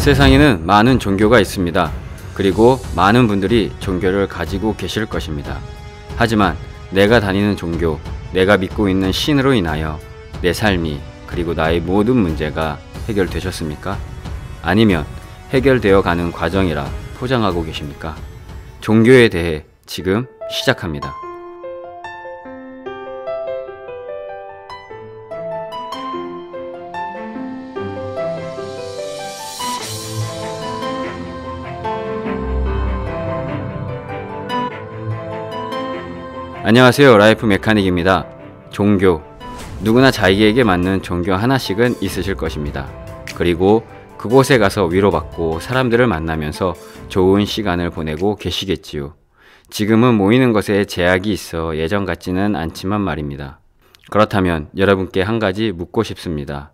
세상에는 많은 종교가 있습니다. 그리고 많은 분들이 종교를 가지고 계실 것입니다. 하지만 내가 다니는 종교, 내가 믿고 있는 신으로 인하여 내 삶이 그리고 나의 모든 문제가 해결되셨습니까? 아니면 해결되어 가는 과정이라 포장하고 계십니까? 종교에 대해 지금 시작합니다. 안녕하세요. 라이프 메카닉입니다. 종교. 누구나 자기에게 맞는 종교 하나씩은 있으실 것입니다. 그리고 그곳에 가서 위로받고 사람들을 만나면서 좋은 시간을 보내고 계시겠지요. 지금은 모이는 것에 제약이 있어 예전 같지는 않지만 말입니다. 그렇다면 여러분께 한 가지 묻고 싶습니다.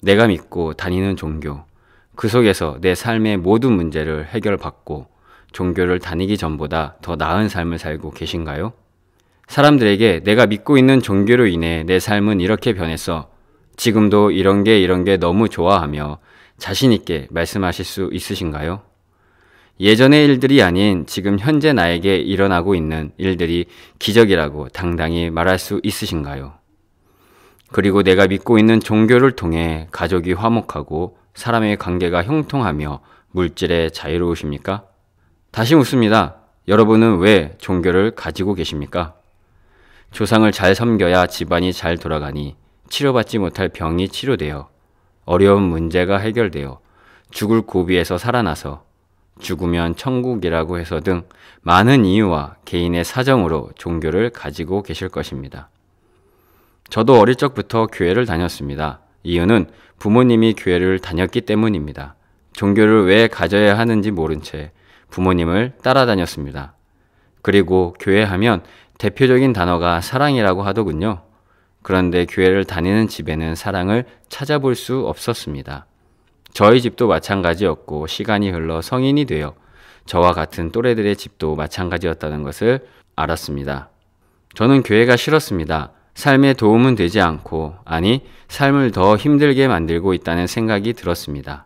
내가 믿고 다니는 종교, 그 속에서 내 삶의 모든 문제를 해결받고 종교를 다니기 전보다 더 나은 삶을 살고 계신가요? 사람들에게 내가 믿고 있는 종교로 인해 내 삶은 이렇게 변했어. 지금도 이런 게 너무 좋아하며 자신있게 말씀하실 수 있으신가요? 예전의 일들이 아닌 지금 현재 나에게 일어나고 있는 일들이 기적이라고 당당히 말할 수 있으신가요? 그리고 내가 믿고 있는 종교를 통해 가족이 화목하고 사람의 관계가 형통하며 물질에 자유로우십니까? 다시 묻습니다. 여러분은 왜 종교를 가지고 계십니까? 조상을 잘 섬겨야 집안이 잘 돌아가니 치료받지 못할 병이 치료되어 어려운 문제가 해결되어 죽을 고비에서 살아나서 죽으면 천국이라고 해서 등 많은 이유와 개인의 사정으로 종교를 가지고 계실 것입니다. 저도 어릴 적부터 교회를 다녔습니다. 이유는 부모님이 교회를 다녔기 때문입니다. 종교를 왜 가져야 하는지 모른 채 부모님을 따라다녔습니다. 그리고 교회 하면 대표적인 단어가 사랑이라고 하더군요. 그런데 교회를 다니는 집에는 사랑을 찾아볼 수 없었습니다. 저희 집도 마찬가지였고 시간이 흘러 성인이 되어 저와 같은 또래들의 집도 마찬가지였다는 것을 알았습니다. 저는 교회가 싫었습니다. 삶에 도움은 되지 않고, 아니, 삶을 더 힘들게 만들고 있다는 생각이 들었습니다.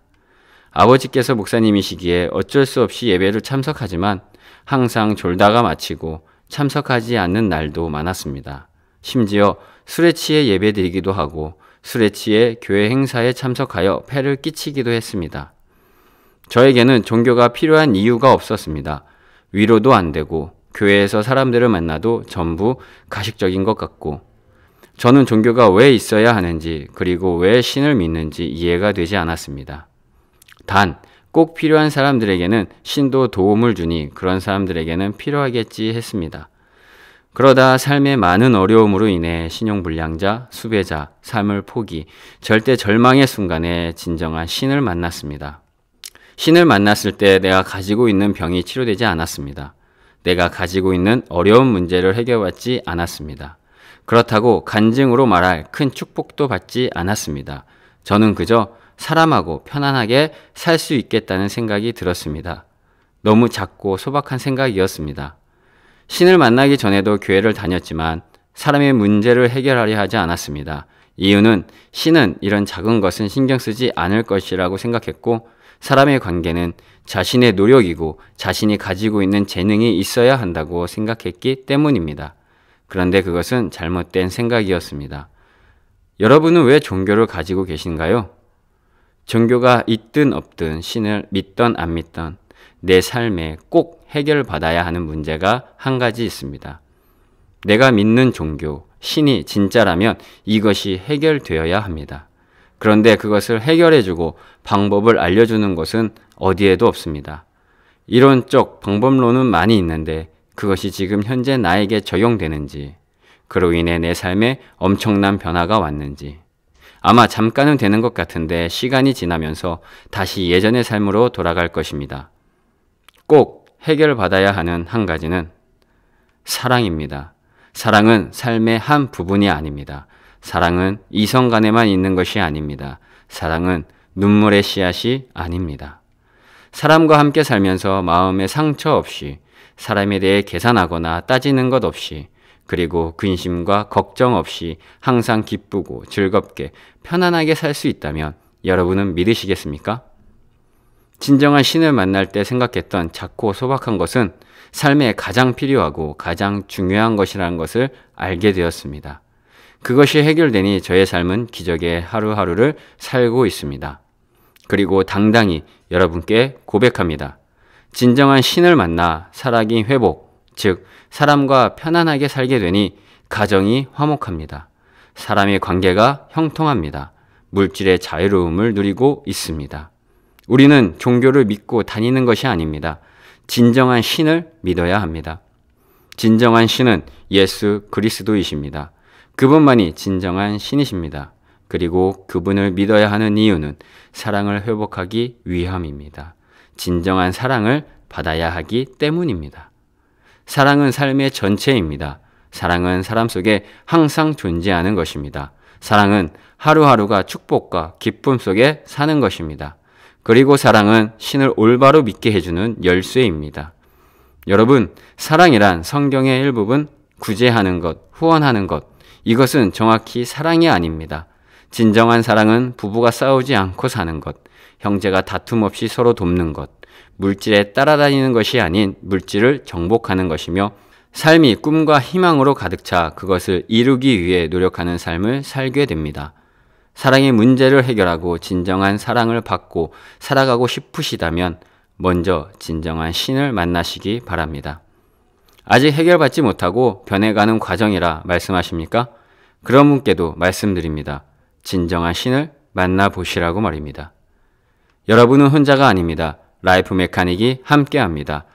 아버지께서 목사님이시기에 어쩔 수 없이 예배를 참석하지만 항상 졸다가 마치고 참석하지 않는 날도 많았습니다. 심지어 술에 취해 예배드리기도 하고 술에 취해 교회 행사에 참석하여 폐를 끼치기도 했습니다. 저에게는 종교가 필요한 이유가 없었습니다. 위로도 안 되고 교회에서 사람들을 만나도 전부 가식적인 것 같고 저는 종교가 왜 있어야 하는지 그리고 왜 신을 믿는지 이해가 되지 않았습니다. 단 꼭 필요한 사람들에게는 신도 도움을 주니 그런 사람들에게는 필요하겠지 했습니다. 그러다 삶의 많은 어려움으로 인해 신용불량자, 수배자, 삶을 포기, 절대 절망의 순간에 진정한 신을 만났습니다. 신을 만났을 때 내가 가지고 있는 병이 치료되지 않았습니다. 내가 가지고 있는 어려운 문제를 해결받지 않았습니다. 그렇다고 간증으로 말할 큰 축복도 받지 않았습니다. 저는 그저 사람하고 편안하게 살 수 있겠다는 생각이 들었습니다. 너무 작고 소박한 생각이었습니다. 신을 만나기 전에도 교회를 다녔지만 사람의 문제를 해결하려 하지 않았습니다. 이유는 신은 이런 작은 것은 신경 쓰지 않을 것이라고 생각했고 사람의 관계는 자신의 노력이고 자신이 가지고 있는 재능이 있어야 한다고 생각했기 때문입니다. 그런데 그것은 잘못된 생각이었습니다. 여러분은 왜 종교를 가지고 계신가요? 종교가 있든 없든 신을 믿던 안 믿던 내 삶에 꼭 해결받아야 하는 문제가 한 가지 있습니다. 내가 믿는 종교, 신이 진짜라면 이것이 해결되어야 합니다. 그런데 그것을 해결해주고 방법을 알려주는 것은 어디에도 없습니다. 이론적 방법론은 많이 있는데 그것이 지금 현재 나에게 적용되는지, 그로 인해 내 삶에 엄청난 변화가 왔는지, 아마 잠깐은 되는 것 같은데 시간이 지나면서 다시 예전의 삶으로 돌아갈 것입니다. 꼭 해결받아야 하는 한 가지는 사랑입니다. 사랑은 삶의 한 부분이 아닙니다. 사랑은 이성 간에만 있는 것이 아닙니다. 사랑은 눈물의 씨앗이 아닙니다. 사람과 함께 살면서 마음의 상처 없이 사람에 대해 계산하거나 따지는 것 없이 그리고 근심과 걱정 없이 항상 기쁘고 즐겁게 편안하게 살 수 있다면 여러분은 믿으시겠습니까? 진정한 신을 만날 때 생각했던 작고 소박한 것은 삶에 가장 필요하고 가장 중요한 것이라는 것을 알게 되었습니다. 그것이 해결되니 저의 삶은 기적의 하루하루를 살고 있습니다. 그리고 당당히 여러분께 고백합니다. 진정한 신을 만나 사랑이 회복, 즉 사람과 편안하게 살게 되니 가정이 화목합니다. 사람의 관계가 형통합니다. 물질의 자유로움을 누리고 있습니다. 우리는 종교를 믿고 다니는 것이 아닙니다. 진정한 신을 믿어야 합니다. 진정한 신은 예수 그리스도이십니다. 그분만이 진정한 신이십니다. 그리고 그분을 믿어야 하는 이유는 사랑을 회복하기 위함입니다. 진정한 사랑을 받아야 하기 때문입니다. 사랑은 삶의 전체입니다. 사랑은 사람 속에 항상 존재하는 것입니다. 사랑은 하루하루가 축복과 기쁨 속에 사는 것입니다. 그리고 사랑은 신을 올바로 믿게 해주는 열쇠입니다. 여러분, 사랑이란 성경의 일부분 구제하는 것, 후원하는 것, 이것은 정확히 사랑이 아닙니다. 진정한 사랑은 부부가 싸우지 않고 사는 것, 형제가 다툼 없이 서로 돕는 것, 물질에 따라다니는 것이 아닌 물질을 정복하는 것이며 삶이 꿈과 희망으로 가득 차 그것을 이루기 위해 노력하는 삶을 살게 됩니다. 사랑의 문제를 해결하고 진정한 사랑을 받고 살아가고 싶으시다면 먼저 진정한 신을 만나시기 바랍니다. 아직 해결받지 못하고 변해가는 과정이라 말씀하십니까? 그런 분께도 말씀드립니다. 진정한 신을 만나보시라고 말입니다. 여러분은 혼자가 아닙니다. 라이프 메카닉이 함께합니다.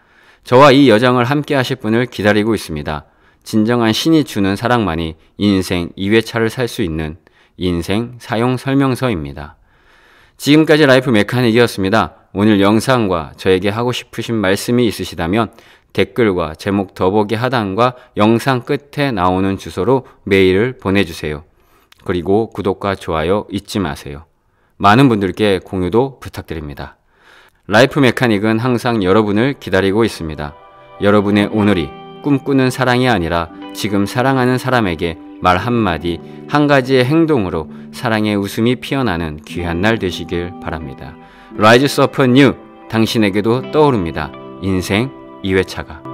저와 이 여정을 함께 하실 분을 기다리고 있습니다. 진정한 신이 주는 사랑만이 인생 2회차를 살 수 있는 인생 사용 설명서입니다. 지금까지 라이프 메카닉이었습니다. 오늘 영상과 저에게 하고 싶으신 말씀이 있으시다면 댓글과 제목 더보기 하단과 영상 끝에 나오는 주소로 메일을 보내주세요. 그리고 구독과 좋아요 잊지 마세요. 많은 분들께 공유도 부탁드립니다. 라이프 메카닉은 항상 여러분을 기다리고 있습니다. 여러분의 오늘이 꿈꾸는 사랑이 아니라 지금 사랑하는 사람에게 말 한마디, 한 가지의 행동으로 사랑의 웃음이 피어나는 귀한 날 되시길 바랍니다. Rise up new, 당신에게도 떠오릅니다. 인생 2회차가.